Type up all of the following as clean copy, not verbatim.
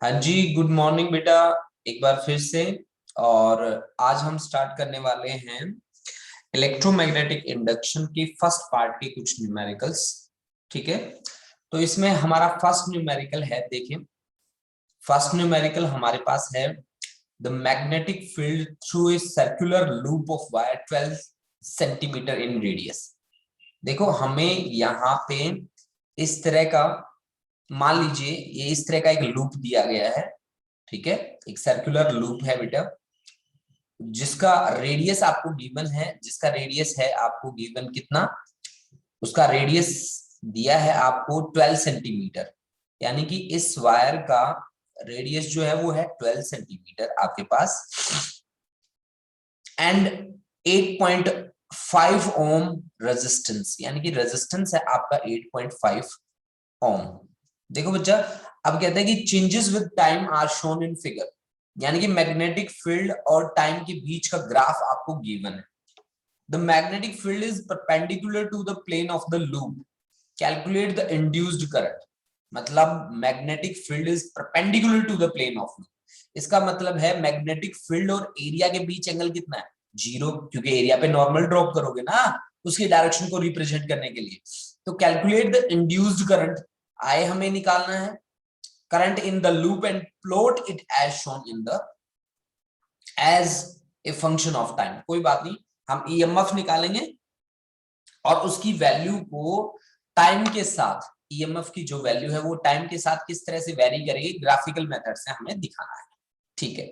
हाँ जी, good morning बेटा। एक बार फिर से। और आज हम स्टार्ट करने वाले हैं इलेक्ट्रोमैग्नेटिक इंडक्शन की फर्स्ट पार्ट के कुछ न्यूमेरिकल्स। ठीक है, तो इसमें हमारा फर्स्ट न्यूमेरिकल है, देखिए। फर्स्ट न्यूमेरिकल हमारे पास है the magnetic field through a circular loop of wire 12 centimetre in radius. देखो, हमें यहाँ पे इस तरह का, मान लीजिए ये इस तरह का एक लूप दिया गया है। ठीक है, एक सर्कुलर लूप है बेटा, जिसका रेडियस आपको गिवन है, जिसका रेडियस है आपको गिवन कितना, उसका रेडियस दिया है आपको 12 सेंटीमीटर। यानी कि इस वायर का रेडियस जो है वो है 12 सेंटीमीटर आपके पास। एंड 8.5 ओम रेजिस्टेंस, यानी कि रेजिस्टेंस है आपका 8.5 ओम। देखो बच्चा, अब कहते हैं कि changes with time are shown in figure, यानी कि मैग्नेटिक फील्ड और टाइम के बीच का ग्राफ आपको गिवन है। The magnetic field is perpendicular to the plane of the loop, calculate the induced current. मतलब magnetic field is perpendicular to the plane of loop, इसका मतलब है मैग्नेटिक फील्ड और एरिया के बीच एंगल कितना है, जीरो, क्योंकि एरिया पे नॉर्मल ड्रॉप करोगे ना उसकी डायरेक्शन को रिप्रेजेंट करने के लिए। तो कैलकुलेट द इंड्यूस्ड करंट, आए हमें निकालना है current in the loop and plot it as shown in the as a function of time. कोई बात नहीं, हम ईएमएफ निकालेंगे और उसकी वैल्यू को टाइम के साथ, ईएमएफ की जो वैल्यू है वो टाइम के साथ किस तरह से वेरी करेगी, ग्राफिकल मेथड से हमें दिखाना है। ठीक है,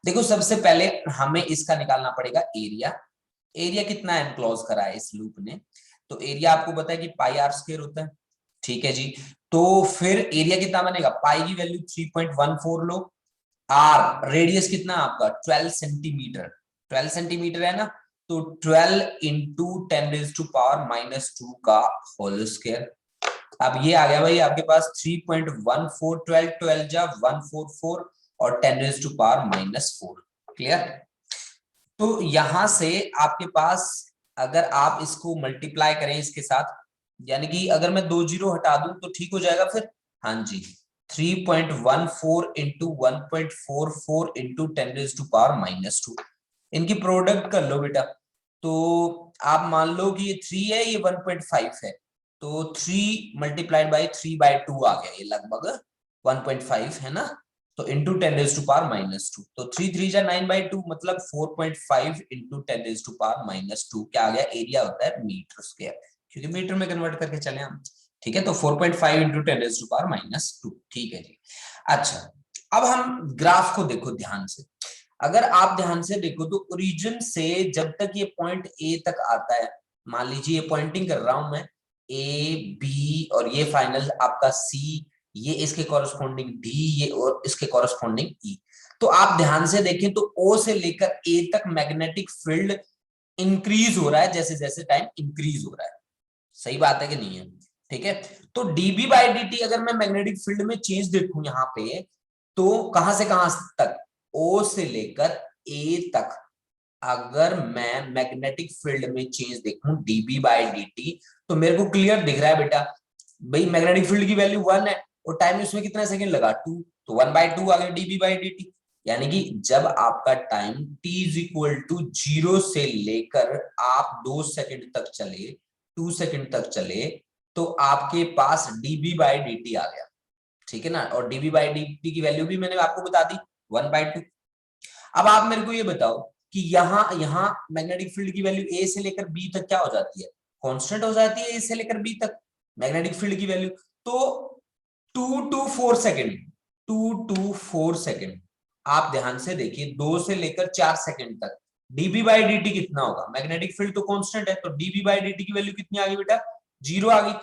देखो सबसे पहले हमें इसका निकालना पड़ेगा एरिया। एरिया कितना एनक्लोज करा है इस लूप ने, तो एरिया आपको पता है कि पाई आर स्क्वायर होता है। ठीक है जी, तो फिर एरिया कितना बनेगा, पाई की वैल्यू 3.14 लो, आर रेडियस कितना आपका 12 सेंटीमीटर, 12 सेंटीमीटर है ना, तो 12 इंटू 10⁻⁻² का होल स्क्वायर। अब ये आ गया भाई आपके पास 3.14, 12 12 जा 144 और 10⁻⁻4। क्लियर। तो यहां से आपके पास, अगर आप इसको मल्टीप्लाई करें इसके साथ, यानी कि अगर मैं 2 जीरो हटा दूं तो ठीक हो जाएगा फिर। हाँ जी, 3.14 इंटू 1.44 इंटू 10⁻⁻², इनकी प्रोडक्ट कर लो बेटा। तो आप मान लो कि ये 3 है, ये 1.5 है, तो 3 मल्टीप्लाइड बाई 3/2 आ गया, ये लगभग 1.5 है ना, तो इंटू 10⁻⁻², तो 3 3 जा 9/2, मतलब 4.5 इंटू 10⁻⁻²। क्या आ गया, एरिया होता है मीटर स्क्वायर, क्योंकि मीटर में कन्वर्ट करके चले हम। ठीक है, तो 4.5 इंटू 10⁻⁻²। ठीक है जी। अच्छा, अब हम ग्राफ को देखो ध्यान से। अगर आप ध्यान से देखो तो ओरिजिन से जब तक ये पॉइंट ए तक आता है, मान लीजिए ये पॉइंटिंग कर रहा हूं मैं, ए बी और ये फाइनल आपका सी, ये इसके कॉरेस्पॉन्डिंग डी, ये और इसके कॉरेस्पॉन्डिंग ई। तो आप ध्यान से देखें तो ओ से लेकर ए तक मैग्नेटिक फील्ड इंक्रीज हो रहा है जैसे जैसे टाइम इंक्रीज हो रहा है। सही बात है कि नहीं है। ठीक है, तो डीबी बाई डी टी अगर मैं मैग्नेटिक फील्ड में चेंज देखूं यहाँ पे, तो कहां से कहां तक, ओ से लेकर ए तक, अगर मैं मैग्नेटिक फील्ड में चेंज देखूं डीबी बाई डी टी, तो मेरे को क्लियर दिख रहा है बेटा, भाई मैग्नेटिक फील्ड की वैल्यू 1 है और टाइम उसमें कितना सेकंड लगा 2, तो 1/2 आ गया डीबी बाई डी टी। यानी कि जब आपका time t is equal to 0 से लेकर आप 2 सेकंड तक चले, 2 सेकंड तक चले, तो आपके पास डीबी बाई डी टी आ गया। ठीक है ना, और डीबी बाई डी टी की वैल्यू भी मैंने आपको बता दी 1/2। अब आप मेरे को ये बताओ कि यहाँ यहाँ मैग्नेटिक फील्ड की वैल्यू ए से लेकर बी तक क्या हो जाती है, कांस्टेंट हो जाती है ए से लेकर बी तक मैग्नेटिक फील्ड की वैल्यू। तो 2 to 4 सेकेंड, 2 to 4 सेकेंड, आप ध्यान से देखिए, 2 से लेकर 4 सेकेंड तक डीबी बाई डी टी कितना होगा, मैग्नेटिक फील्ड तो कांस्टेंट है, तो डीबी बाई डी टी की वैल्यू कितनी आ गई बेटा, 0 आ गई,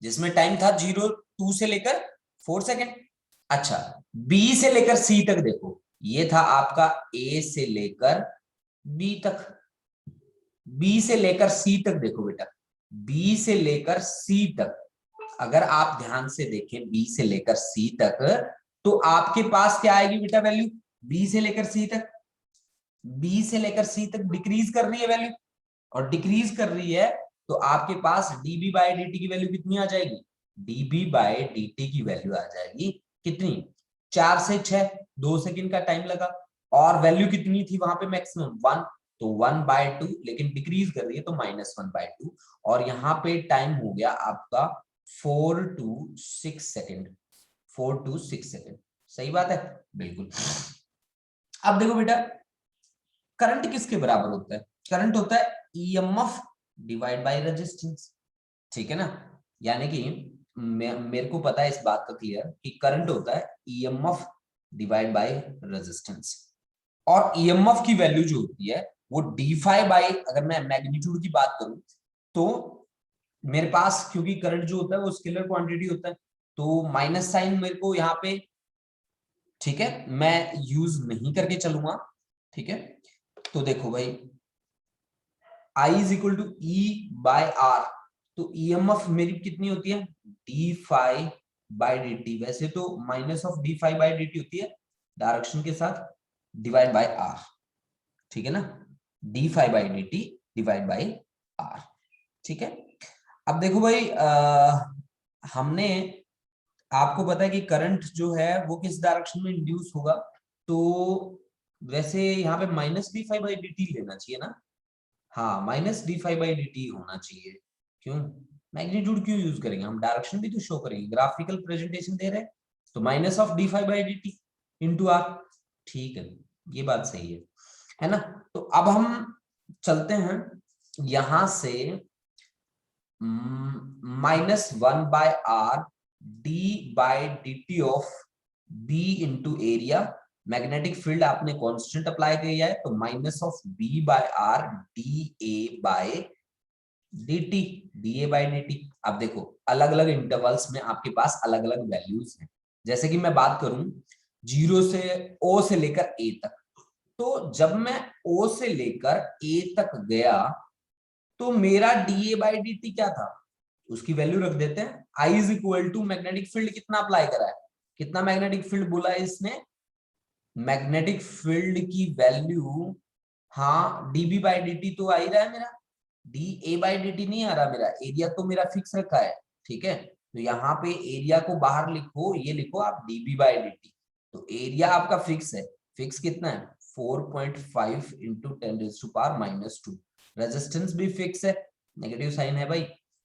जिसमें टाइम था 0, 2 से लेकर 4 सेकेंड। अच्छा, बी से लेकर सी तक देखो, ये था आपका ए से लेकर बी तक, बी से लेकर सी तक देखो बेटा, बी से लेकर सी तक, अगर आप ध्यान से देखें बी से लेकर सी तक, तो आपके पास क्या आएगी बेटा वैल्यू, बी से लेकर सी तक, बी से लेकर सी तक डिक्रीज कर रही है वैल्यू, और डिक्रीज कर रही है, तो आपके पास डीबी बाई डी टी की वैल्यू कितनी आ जाएगी, डीबी बाई डी टी की वैल्यू आ जाएगी कितनी, 4 से 6 2 सेकंड का टाइम लगा, और वैल्यू कितनी थी वहां पे मैक्सिमम 1, तो 1/2, लेकिन डिक्रीज कर रही है तो -1/2, और यहाँ पे टाइम हो गया आपका 4 to 6 सेकंड, 4 to 6 सेकंड। सही बात है, बिल्कुल। अब देखो बेटा, करंट किसके बराबर होता है? करंट होता है ईएमएफ डिवाइड बाय रेजिस्टेंस, ठीक है ना। यानी कि मेरे को पता है इस बात का क्लियर कि करंट होता है ईएमएफ डिवाइड बाय रेजिस्टेंस, और ईएमएफ की वैल्यू जो होती है वो डी फाई बाय, अगर मैं मैग्नीट्यूड की बात करूं तो मेरे पास, क्योंकि करंट जो होता है वो स्केलर क्वांटिटी होता है, तो माइनस साइन मेरे को यहाँ पे, ठीक है, मैं यूज नहीं करके चलूंगा, ठीक है। तो देखो भाई, I is equal to E by R, तो ईएमएफ मेरी कितनी होती है? D phi by d t. वैसे तो minus of d phi by d t होती है डायरेक्शन के साथ, डिवाइड बाय आर, ठीक है ना, d phi by d t divide by R, ठीक है। अब देखो भाई, हमने, आपको पता है कि करंट जो है वो किस डायरेक्शन में इंड्यूस होगा, तो वैसे यहाँ पे -d5/dt लेना चाहिए ना। हाँ, -d5/dt होना चाहिए। क्यों? मैग्नीट्यूड क्यों यूज करेंगे हम, डायरेक्शन भी तो शो करेंगे, ग्राफिकल प्रेजेंटेशन दे रहे हैं, तो -d5/dt इंटू आर, ठीक है, ये बात सही है ना। तो अब हम चलते हैं यहां से, -1/r d/dt of b into area, magnetic field आपने कांस्टेंट अप्लाई किया है, तो -b/r dA/dt। अब देखो, अलग अलग इंटरवल्स में आपके पास अलग अलग वैल्यूज हैं। जैसे कि मैं बात करूं 0 से O से लेकर A तक, तो जब मैं O से लेकर A तक गया तो मेरा dA/dt क्या था, उसकी वैल्यू रख देते हैं। I is equal to magnetic field कितना अप्लाई करा है, कितना मैग्नेटिक फील्ड बोला है इसने, मैग्नेटिक फील्ड की वैल्यू, हाँ, dB/dt तो आ ही रहा है मेरा, dA/dt नहीं आ रहा मेरा, एरिया तो मेरा फिक्स रखा है, ठीक है। तो यहाँ पे एरिया को बाहर लिखो, ये लिखो आप dB/dt, तो एरिया आपका फिक्स है, फिक्स कितना है 4.5 इंटू 10⁻⁻²। रेजिस्टेंस भी फिक्स है, नेगेटिव साइन है भाई।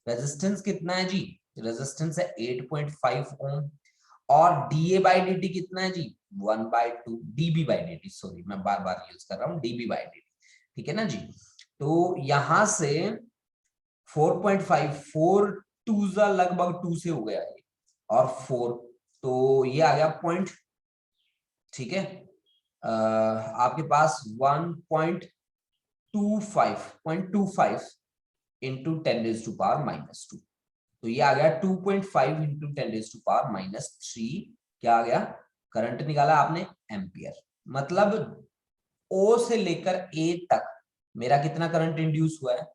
रेजिस्टेंस कितना है जी, रेजिस्टेंस है 8.5 ओम, और dA/dt कितना है जी 1/2, dB/dt, सॉरी मैं बार बार यूज कर रहा हूँ, dB/dt, ठीक है ना जी। तो यहां से 4.5, 4 2 लगभग 2 से हो गया ये, और 4, तो ये आ गया पॉइंट, ठीक है। आपके पास 1.25 इंटू 10⁻⁻², तो ये आ गया 2.5 इंटू 10⁻⁻3, क्या आ गया, करंट निकाला आपने एम्पियर। मतलब O से लेकर A तक मेरा कितना करंट इंड्यूस हुआ है,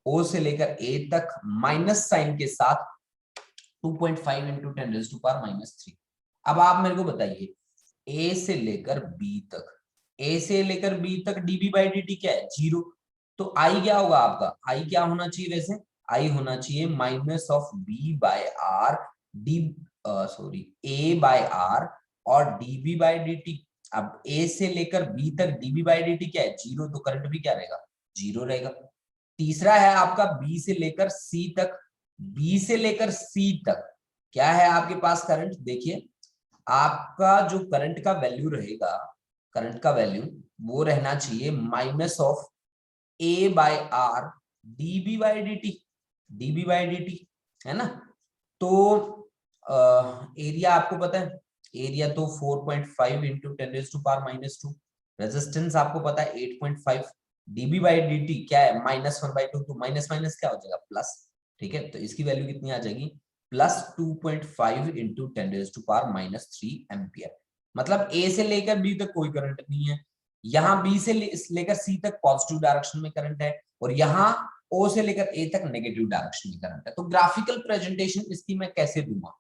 O से लेकर A तक माइनस साइन के साथ 2.5 इंटू 10⁻⁻3। अब आप मेरे को बताइए, A से लेकर B तक, A से लेकर B तक dB/dt क्या है, 0, तो I क्या होगा आपका, I क्या होना चाहिए वैसे, I होना चाहिए -b/r d, सॉरी A/r और dB/dt। अब A से लेकर B तक dB/dt क्या है, 0, तो करंट भी क्या रहेगा, 0 रहेगा। तीसरा है आपका B से लेकर C तक, B से लेकर C तक क्या है आपके पास करंट, देखिए आपका जो करंट का वैल्यू रहेगा, करंट का वैल्यू वो रहना चाहिए -A/r dB/dt, dB/dt, है ना। तो एरिया आपको पता है, एरिया तो 4.5 इंटू 10⁻⁻², रेजिस्टेंस आपको पता है 8.5, dB/dt क्या है -1/2, तो माइनस माइनस क्या हो जाएगा प्लस, ठीक है। तो इसकी वैल्यू कितनी आ जाएगी, +2.5 इंटू 10⁻⁻³ एम्पियर। मतलब A से लेकर B तक कोई करंट नहीं है, यहाँ B से लेकर C तक पॉजिटिव डायरेक्शन में करंट है, और यहाँ O से लेकर A तक नेगेटिव डायरेक्शन में करंट है। तो ग्राफिकल प्रेजेंटेशन इसकी मैं कैसे दूंगा,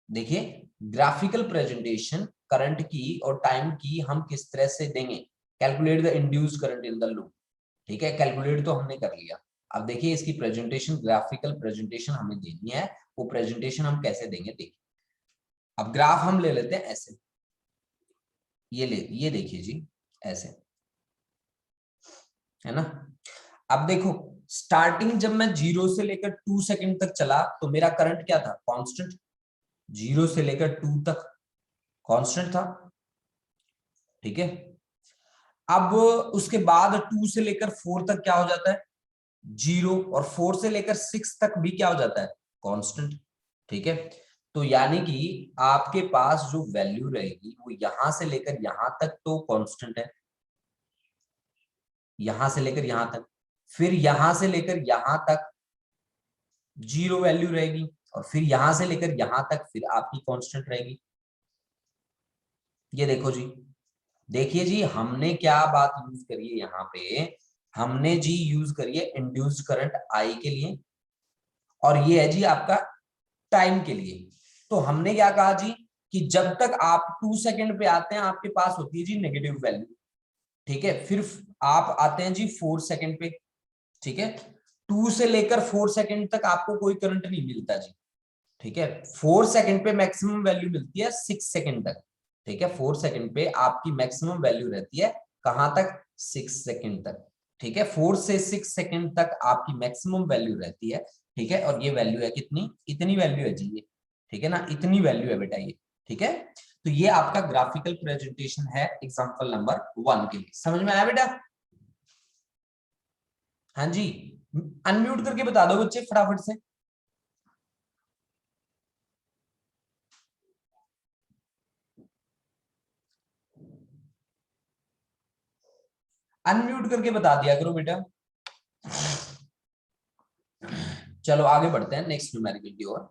देखिए ग्राफिकल प्रेजेंटेशन करंट की और टाइम की हम किस तरह से देंगे, calculate the induced current in the loop, ठीक है, कैलकुलेट तो हमने कर लिया। अब देखिए इसकी प्रेजेंटेशन, ग्राफिकल प्रेजेंटेशन हमें देनी है, वो प्रेजेंटेशन हम कैसे देंगे देखिए। अब ग्राफ हम ले लेते हैं ऐसे, ये देखिए जी, ऐसे है ना। अब देखो स्टार्टिंग जब मैं 0 से लेकर 2 सेकंड तक चला तो मेरा करंट क्या था, कांस्टेंट। 0 से लेकर 2 तक कांस्टेंट था, ठीक है। अब उसके बाद 2 से लेकर 4 तक क्या हो जाता है, 0, और 4 से लेकर 6 तक भी क्या हो जाता है, कांस्टेंट, ठीक है। तो यानी कि आपके पास जो वैल्यू रहेगी वो यहां से लेकर यहां तक तो कांस्टेंट है, यहां से लेकर यहां तक, फिर यहां से लेकर यहां तक 0 वैल्यू रहेगी, और फिर यहां से लेकर यहां तक फिर आपकी कांस्टेंट रहेगी। ये देखो जी, देखिए जी, हमने क्या बात यूज करी है यहाँ पे, हमने जी यूज करी है इंड्यूस्ड करंट आई के लिए, और ये है जी आपका टाइम के लिए। तो हमने क्या कहा जी कि जब तक आप 2 सेकंड पे आते हैं आपके पास होती है जी नेगेटिव वैल्यू, ठीक है। फिर आप आते हैं जी 4 सेकंड पे, ठीक है। 2 से लेकर 4 सेकंड तक आपको कोई करंट नहीं मिलता जी, ठीक है। 4 सेकंड पे मैक्सिमम वैल्यू मिलती है 6 सेकंड तक, ठीक है। 4 सेकंड पे आपकी मैक्सिमम वैल्यू रहती है कहां तक, 6 सेकंड तक, ठीक है। 4 से 6 सेकंड तक आपकी मैक्सिमम वैल्यू रहती है, ठीक है। और ये वैल्यू है कितनी, इतनी वैल्यू है जी ये, ठीक है ना, इतनी वैल्यू है बेटा ये, ठीक है। तो ये आपका ग्राफिकल प्रेजेंटेशन है एग्जांपल नंबर 1 के लिए। समझ में आया बेटा? हाँ जी, अनम्यूट करके बता दो बच्चे फटाफट से। अनम्यूट करके बता दिया करो बेटा। चलो आगे बढ़ते हैं नेक्स्ट न्यूमेरिकल की ओर।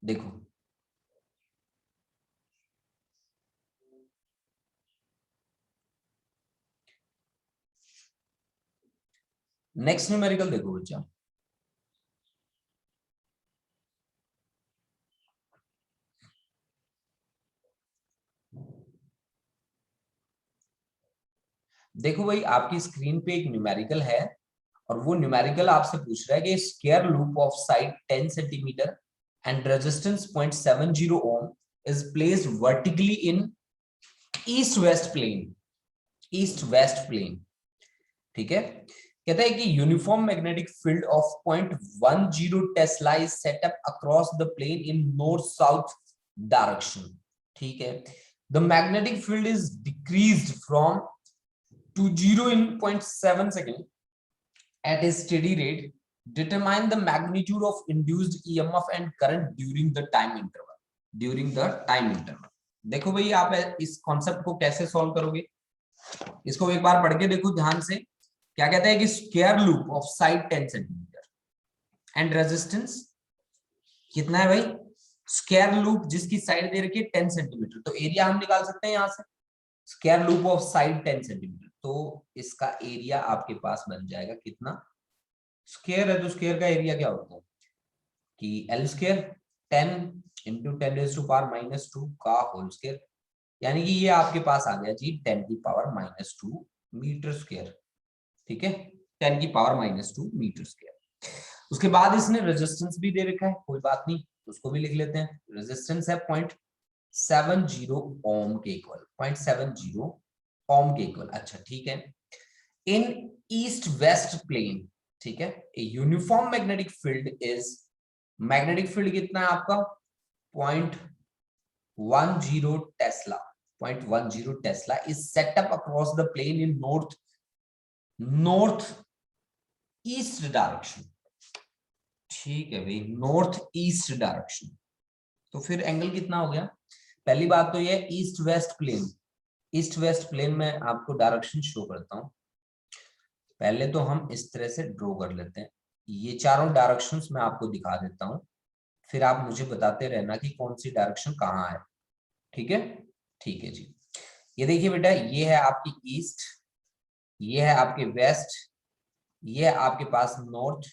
देखो नेक्स्ट न्यूमेरिकल देखो बच्चा, देखो भाई आपकी स्क्रीन पे एक न्यूमेरिकल है, और वो न्यूमेरिकल आपसे पूछ रहा है कि square loop of side 10 centimetre and resistance 0.70 ohm is placed vertically in east west plane, east west plane, ठीक है। कहता है कि uniform magnetic field of 0.10 tesla is set up across the plane in north south direction, ठीक है। The magnetic field is decreased from to 0 in 0.7 second at a steady rate. Determine the magnitude of induced EMF and current during the time interval. During the time interval. देखो भाई आप इस concept को कैसे solve करोगे, इसको एक बार पढ़ के देखो ध्यान से। क्या कहता है कि square loop of side 10 centimetre and resistance कितना है भाई, स्क्वायर लूप जिसकी साइड दे रखी है 10 सेंटीमीटर, तो एरिया हम निकाल सकते हैं यहां से, square loop of side 10 centimetre, तो इसका एरिया आपके पास बन जाएगा कितना, स्क्वायर है तो स्क्वायर का एरिया क्या होता है कि एल स्क्वायर 10 इंटू 10⁻⁻² का होल स्क्वायर, यानी कि ये आपके पास आ गया जी 10⁻⁻² मीटर स्क्वायर, ठीक है। 10⁻⁻² मीटर स्क्वायर। उसके बाद इसने रेजिस्टेंस भी दे रखा है, कोई बात नहीं उसको भी लिख लेते हैं। रेजिस्टेंस है 0.70 ओम के इक्वल, 0.70 ओम के इक्वल, अच्छा ठीक है। इन ईस्ट वेस्ट प्लेन, ठीक है, a uniform magnetic field is, magnetic field कितना है आपका 0.10 tesla, 0.10 tesla is set up across the plane in north east direction, ठीक है भाई, नॉर्थ ईस्ट डायरेक्शन। तो फिर एंगल कितना हो गया, पहली बात तो ये east west plane, east west plane में आपको डायरेक्शन शो करता हूं। पहले तो हम इस तरह से ड्रॉ कर लेते हैं, ये चारों डायरेक्शंस मैं आपको दिखा देता हूं, फिर आप मुझे बताते रहना कि कौन सी डायरेक्शन कहाँ है, ठीक है। ठीक है जी, ये देखिए बेटा, ये है आपकी ईस्ट, ये है आपके वेस्ट, ये है आपके पास नॉर्थ,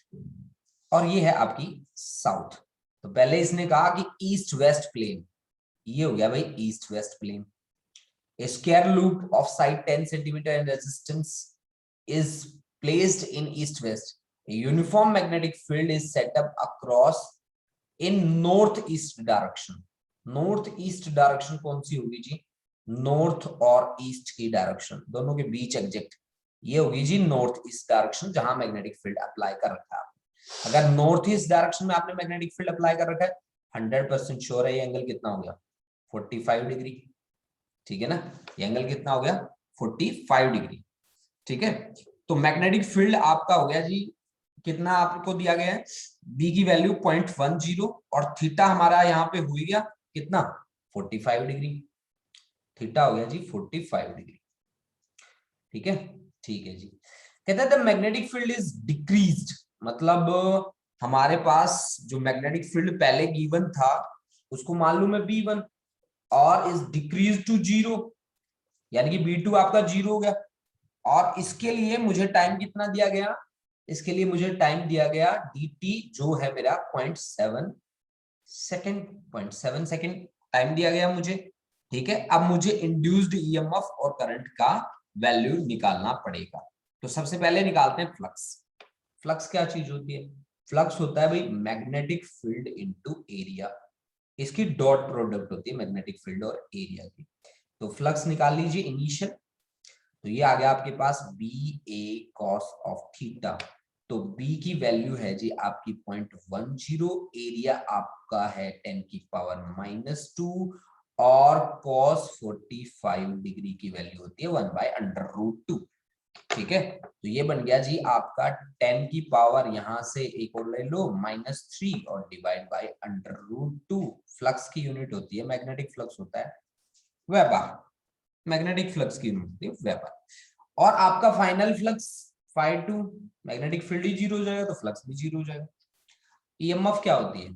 और ये है आपकी साउथ। तो पहले इसने कहा कि ईस्ट वेस्ट प्लेन, ये हो गया भाई east west plane. A square loop of side 10 centimeter and resistance is placed in east-west. A uniform magnetic field is set up across in northeast direction. Northeast direction कौन सी होगी जी, north और east की direction, दोनों के बीच exact ये होगी जी north east direction जहां magnetic field apply कर रखा है। अगर नॉर्थ ईस्ट डायरेक्शन में आपने मैग्नेटिक फील्ड अप्लाई कर रखा है 100% श्योर है ये एंगल कितना हो गया 45 डिग्री। ठीक है ना, ये एंगल कितना हो गया 45 डिग्री। ठीक है, तो मैग्नेटिक फील्ड आपका हो गया जी कितना आपको दिया गया है, बी की वैल्यू 0.10 और थीटा हमारा यहाँ पे हो गया कितना 45 डिग्री। थीटा हो गया जी 45 डिग्री। ठीक है, ठीक है जी। कहते हैं the magnetic field is decreased, मतलब हमारे पास जो मैग्नेटिक फील्ड पहले गिवन था उसको मालूम है B1 और इज डिक्रीज टू 0, यानी कि B2 आपका 0 हो गया। और इसके लिए मुझे टाइम कितना दिया गया, इसके लिए मुझे टाइम दिया गया dt जो है मेरा 0.7 सेकेंड, 0.7 सेकेंड टाइम दिया गया मुझे। ठीक है, अब मुझे इंड्यूस्ड ईएमएफ और करंट का वैल्यू निकालना पड़ेगा। तो सबसे पहले निकालते हैं फ्लक्स। फ्लक्स क्या चीज होती है, फ्लक्स होता है भाई मैग्नेटिक फील्ड इनटू एरिया, इसकी डॉट प्रोडक्ट होती है मैग्नेटिक फील्ड और एरिया की। तो फ्लक्स निकाल लीजिए इनिशियल, तो ये आ गया आपके पास B A cos of theta. तो b की वैल्यू है जी आपकी 0.10, एरिया आपका है 10 की पावर -2 और cos 45 डिग्री की वैल्यू होती है 1/√2। ठीक है, तो ये बन गया जी आपका 10 की पावर यहां से एक और ले लो -3 और डिवाइड बाय √2। फ्लक्स की यूनिट होती है, मैग्नेटिक फ्लक्स होता है वेबर, मैग्नेटिक फ्लक्स की यूनिट होती है वेबर। और आपका फाइनल फ्लक्स φ2, मैग्नेटिक फील्ड ही 0 हो जाएगा तो फ्लक्स भी 0 हो जाएगा। ईएमएफ क्या होती है,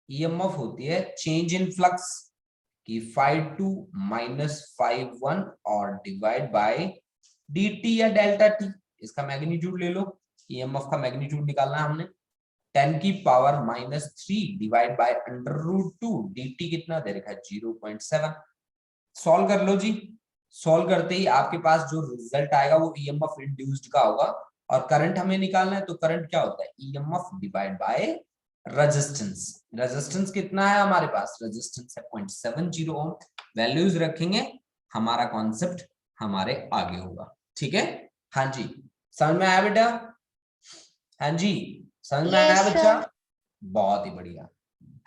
ईएमएफ होती है चेंज इन फ्लक्स की φ2 -φ1 और डिवाइड बाय dt या डेल्टा t, इसका मैग्नीट्यूड ले लो, ईएमएफ का मैग्नीट्यूड निकालना है हमने 10 की पावर -3 डिवाइड बाय √2, dt कितना दे रखा है 0.7। सॉल्व कर लो जी, सॉल्व करते ही आपके पास जो रिजल्ट आएगा वो ईएमएफ इंड्यूस्ड का होगा। और करंट हमें निकालना है तो करंट क्या होता है EMF divide by resistance. Resistance कितना है हमारे पास, रेजिस्टेंस है 0.70 ओम। वैल्यूज रखेंगे हमारा कॉन्सेप्ट हमारे आगे होगा। ठीक है, हाँ जी समझ में आया बेटा, हाँ जी समझ में आया यस बच्चा, सर। बहुत ही बढ़िया।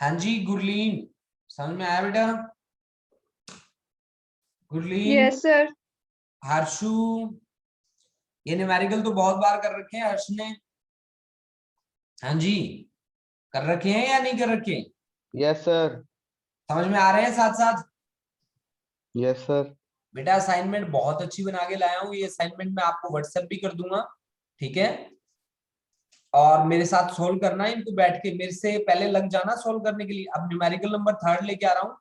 हाँ जी गुरलीन समझ में आया बेटा, गुरलीन, यस सर। हर्षु, ये न्यूमेरिकल तो बहुत बार कर रखे हैं हर्ष ने, हाँ जी कर रखे हैं या नहीं कर रखे, यस सर। समझ में आ रहे हैं साथ साथ। Yes sir. बेटा असाइनमेंट बहुत अच्छी बना के लाया हूँ, ये असाइनमेंट मैं आपको व्हाट्सएप भी कर दूंगा। ठीक है, और मेरे साथ सोल्व करना है इनको, बैठ के मेरे से पहले लग जाना सोल्व करने के लिए। अब न्यूमेरिकल नंबर 3 लेके आ रहा हूँ,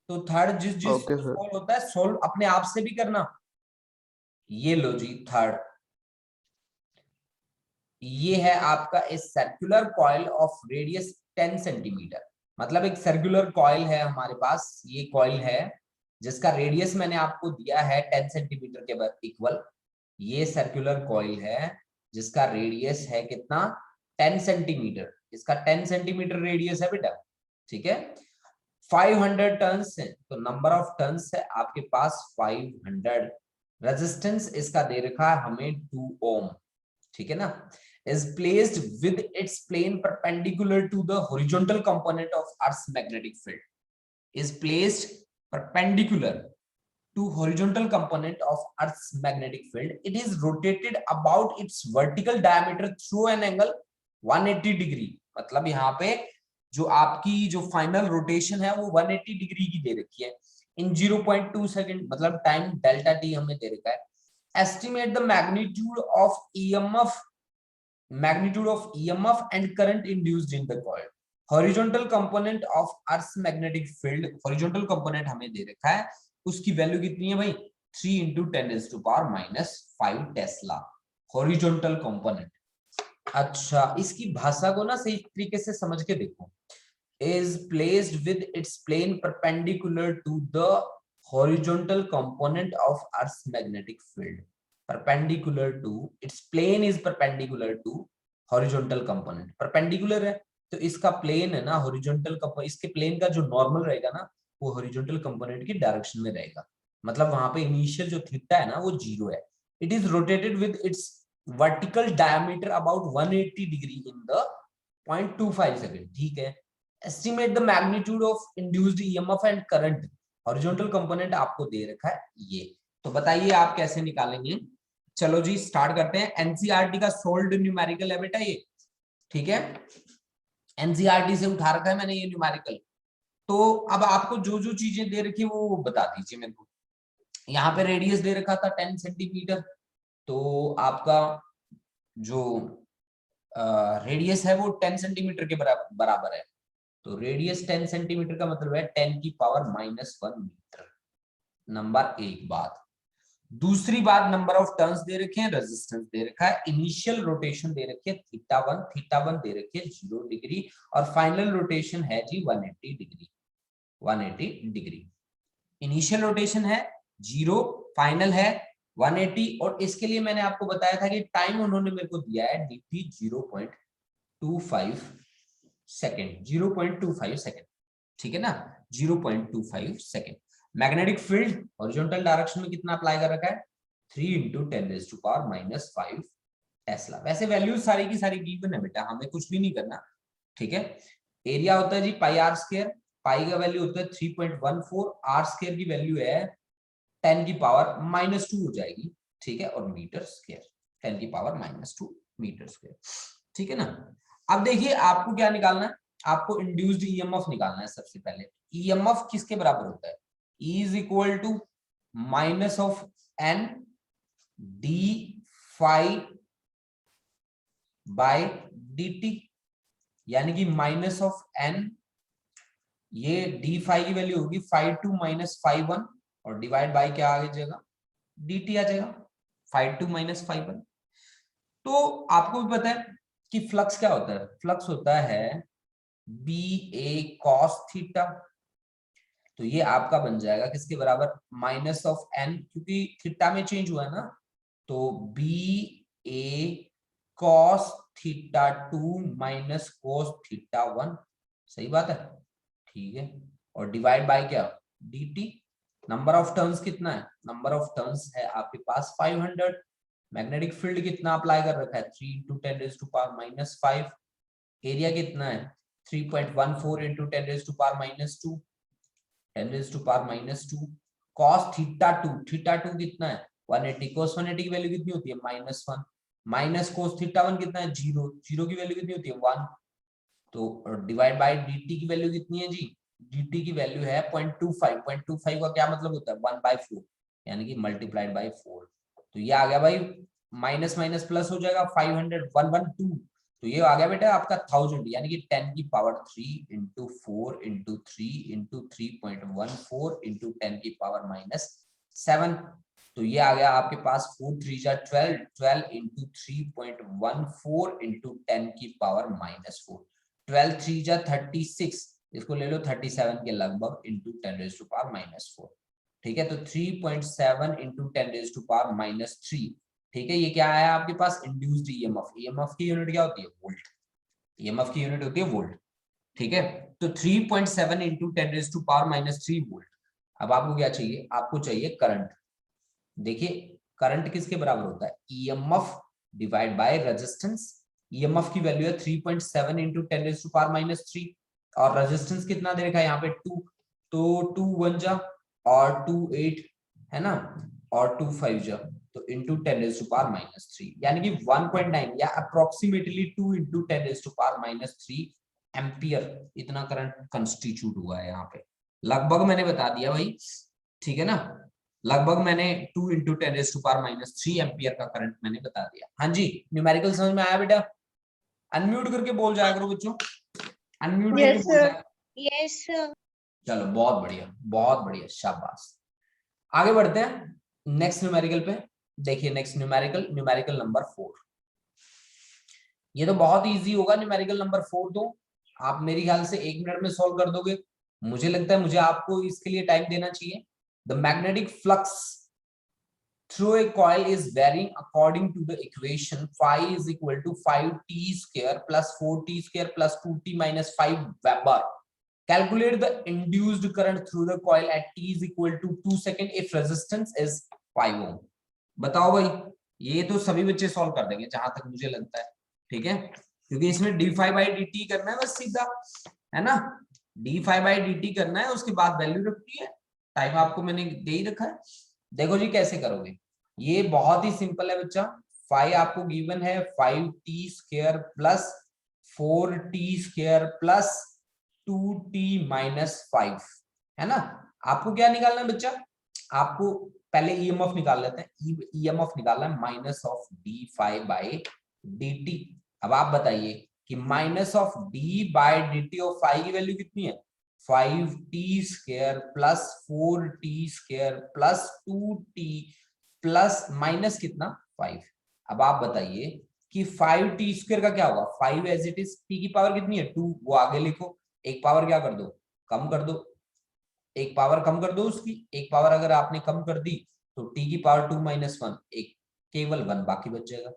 तो थर्ड जिस जिस ओके सर। सोल्व होता है सोल्व अपने आप से भी करना। ये लो जी थर्ड, ये है आपका एक circular coil of radius 10 centimetre, मतलब एक सर्कुलर कॉइल है हमारे पास, ये कॉइल है जिसका रेडियस मैंने आपको दिया है 10 सेंटीमीटर के इक्वल। ये सर्कुलर कॉइल है जिसका रेडियस है कितना 10 सेंटीमीटर, इसका 10 सेंटीमीटर रेडियस है बेटा। ठीक है, 500 टन्स है तो नंबर ऑफ टन्स है आपके पास 500। रेजिस्टेंस इसका दे रखा है हमें 2 ओम। ठीक है ना, is placed with its plane perpendicular to the horizontal component of Earth's magnetic field, is placed perpendicular to horizontal component of Earth's magnetic field. It is rotated about its vertical diameter through an angle 180 degree, मतलब यहाँ पे जो आपकी जो final rotation है वो 180 degree की दे रखी है इन 0.2 सेकंड, मतलब टाइम डेल्टा टी हमें दे रखा है। Estimate the magnitude of EMF, magnitude of EMF and current induced in the coil. Horizontal component of Earth's magnetic field, horizontal component हमें दे रखा है, उसकी वैल्यू कितनी है भाई 3 into 10⁻⁵ टेस्ला horizontal component। अच्छा इसकी भाषा को ना सही तरीके से समझ के देखो, is placed with its plane perpendicular to the horizontal component of Earth's magnetic field, perpendicular to its plane is perpendicular to horizontal component, perpendicular है तो इसका प्लेन है ना horizontal, इसके प्लेन का जो नॉर्मल रहेगा ना वो horizontal component की डायरेक्शन में रहेगा। मतलब वहां पे इनिशियल जो थीटा है ना वो 0 है। It is rotated with its vertical diameter about 180 degree in the 0.25 second, ठीक है। Estimate the magnitude of induced EMF and current, horizontal component आपको दे रखा है ये। तो बताइए आप कैसे निकालेंगे। चलो जी स्टार्ट करते हैं। एनसीईआरटी का सोल्ड न्यूमेरिकल है बेटा ये, ठीक है। एनसीईआरटी से उठा रखा है मैंने ये न्यूमेरिकल। तो अब आपको जो जो चीजें दे रखी है वो बता दीजिए मेरे को। यहाँ पे रेडियस दे रखा था 10 सेंटीमीटर, तो आपका जो रेडियस है वो 10 सेंटीमीटर के बराबर है। तो रेडियस 10 सेंटीमीटर का मतलब है 10 की पावर -1 मीटर। नंबर एक बात। दूसरी बात, नंबर ऑफ टर्न्स दे रखे हैं, रेजिस्टेंस दे रखा है, इनिशियल रोटेशन दे रखी है थीटा वन दे रखी है 0 डिग्री, और फाइनल रोटेशन है जी 180 डिग्री। 180 डिग्री इनिशियल रोटेशन है 0, फाइनल है 180, और इसके लिए मैंने आपको बताया था कि टाइम उन्होंने मेरे को दिया है dt 0.25 सेकेंड, 0.25 सेकेंड, ठीक है ना, 0.25 second. Magnetic field horizontal direction में कितना अप्लाई कर रखा है, 3 × 10⁻⁵ टेस्ला। वैसे वैल्यूज सारी की सारी गिवन है बेटा, हमें कुछ भी नहीं करना, ठीक है। एरिया होता है जी पाई आर स्क्वायर, पाई का वैल्यू होता है 3.14, आर स्क्वायर की वैल्यू है 10 की पावर -2 हो जाएगी, ठीक है, और मीटर स्क्वायर 10 की पावर -2 मीटर स्क्वायर, ठीक है ना। अब देखिए आपको क्या निकालना है, आपको इंड्यूस्ड ईएमएफ निकालना है सबसे पहले। ईएमएफ किसके बराबर होता है, E is equal to minus of N d phi by dt, यानी कि माइनस ऑफ एन, ये डी फाई की वैल्यू होगी φ2 - φ1, और डिवाइड बाय क्या आ जाएगा, dt आ जाएगा, φ2 - φ1। तो आपको भी पता है कि फ्लक्स क्या होता है, फ्लक्स होता है बी ए कॉस थीटा। तो ये आपका बन जाएगा किसके बराबर, माइनस ऑफ एन, क्योंकि थीटा में चेंज हुआ है ना, तो B A cos theta 2 minus cos theta 1, सही बात है, ठीक है, और डिवाइड बाय क्या, dt। नंबर ऑफ टर्न्स कितना है, नंबर ऑफ टर्न्स है आपके पास 500। मैग्नेटिक फील्ड कितना अप्लाई कर रखा है, 3 × 10⁻⁵ एरिया कितना है 3.14 × 10⁻⁻2 10⁻⁻2। cos थीटा 2 कितना है 180, cos 180 की वैल्यू कितनी होती है -1, माइनस cos थीटा 1 कितना है 0, 0 की वैल्यू कितनी होती है 1, तो डिवाइड बाय dt की वैल्यू कितनी है जी, dt की वैल्यू है 0.25, 0.25 का क्या मतलब होता है 1/4, यानी कि मल्टीप्लाइड बाय 4। तो ये आ गया भाई, माइनस माइनस प्लस हो जाएगा 500 112, तो ये आ गया बेटा आपका 1000, यानी कि 10 की पावर 3 × 4 × 3 × 3.14 × 10 की पावर -7। तो ये आ गया आपके पास 4 3 जा 12, 12 × 3.14 × 10 की पावर -4, 12 3 जा 36, इसको ले लो 37 के लगभग × 10⁻⁻4, ठीक है। तो 3.7 × 10⁻⁻3, ठीक है। ये क्या आया आपके पास, इंड्यूस्ड ईएमएफ। ईएमएफ की यूनिट क्या होती है, वोल्ट, ईएमएफ की यूनिट होती है वोल्ट, ठीक है। तो 3.7 × 10⁻⁻3 वोल्ट। अब आपको क्या चाहिए, आपको चाहिए करंट। देखिए करंट किसके बराबर होता है, EMF divide by resistance. EMF की वैल्यू है 3.7 × 10⁻⁻3, और रेजिस्टेंस कितना दे रखा है यहाँ पे 2, तो 2 1 जा और 2 8 है ना, और 2 5 जा, तो इंटू 10⁻⁻3, यानी कि 1.9 या अप्रोक्सीमेटली 2 × 10⁻⁻3 एम्पियर, इतना करंट कंस्टिट्यूट हुआ है यहाँ पे। लगभग मैंने बता दिया भाई, ठीक है ना, लगभग मैंने 2 × 10⁻⁻3 एम्पियर का करंट मैंने बता दिया। हाँ जी, न्यूमेरिकल समझ में आया बेटा, अनम्यूट करके बोल जाया करो बच्चों, अनम्यूट करके बोल जाया। Yes sir. चलो बहुत बढ़िया शाबाश। आगे बढ़ते हैं नेक्स्ट न्यूमेरिकल पे। देखिए नेक्स्ट न्यूमेरिकल, न्यूमेरिकल नंबर 4। ये तो बहुत इजी होगा न्यूमेरिकल नंबर 4, तो आप मेरी ख्याल से 1 मिनट में सॉल्व कर दोगे, मुझे लगता है मुझे आपको इसके लिए टाइम देना चाहिए। The magnetic flux through a coil is varying according to the equation phi is equal to 5t square plus 4t square plus 2t minus 5 Weber. Calculate the induced current through the coil at t is equal to 2 second if resistance is 5 ohm. बताओ भाई, ये तो सभी बच्चे solve कर देंगे जहां तक मुझे लगता है, ठीक है, क्योंकि इसमें d5/dt करना है बस सीधा, है ना, d5/dt करना है, उसके बाद वैल्यू रखनी है, टाइम आपको मैंने दे ही रखा है। देखो जी कैसे करोगे, ये बहुत ही सिंपल है बच्चा। 5 आपको गिवन है, 5t² plus 4t² plus 2t-5, है ना। आपको क्या निकालना है बच्चा, आपको पहले ईएमएफ निकाल लेते हैं, ईएमएफ निकालना है माइनस ऑफ d5/dt। अब आप बताइए कि माइनस ऑफ d/dt और 5 की वैल्यू कितनी है, 5t² plus 4t² plus 2t plus minus कितना 5। अब आप बताइए कि 5t² का क्या होगा, 5 एज इट इज, t की पावर कितनी है 2, वो आगे लिखो, एक पावर क्या कर दो, कम कर दो, एक पावर कम कर दो उसकी, एक पावर अगर आपने कम कर दी तो t की पावर 2 - 1, एक केवल 1 बाकी बच जाएगा,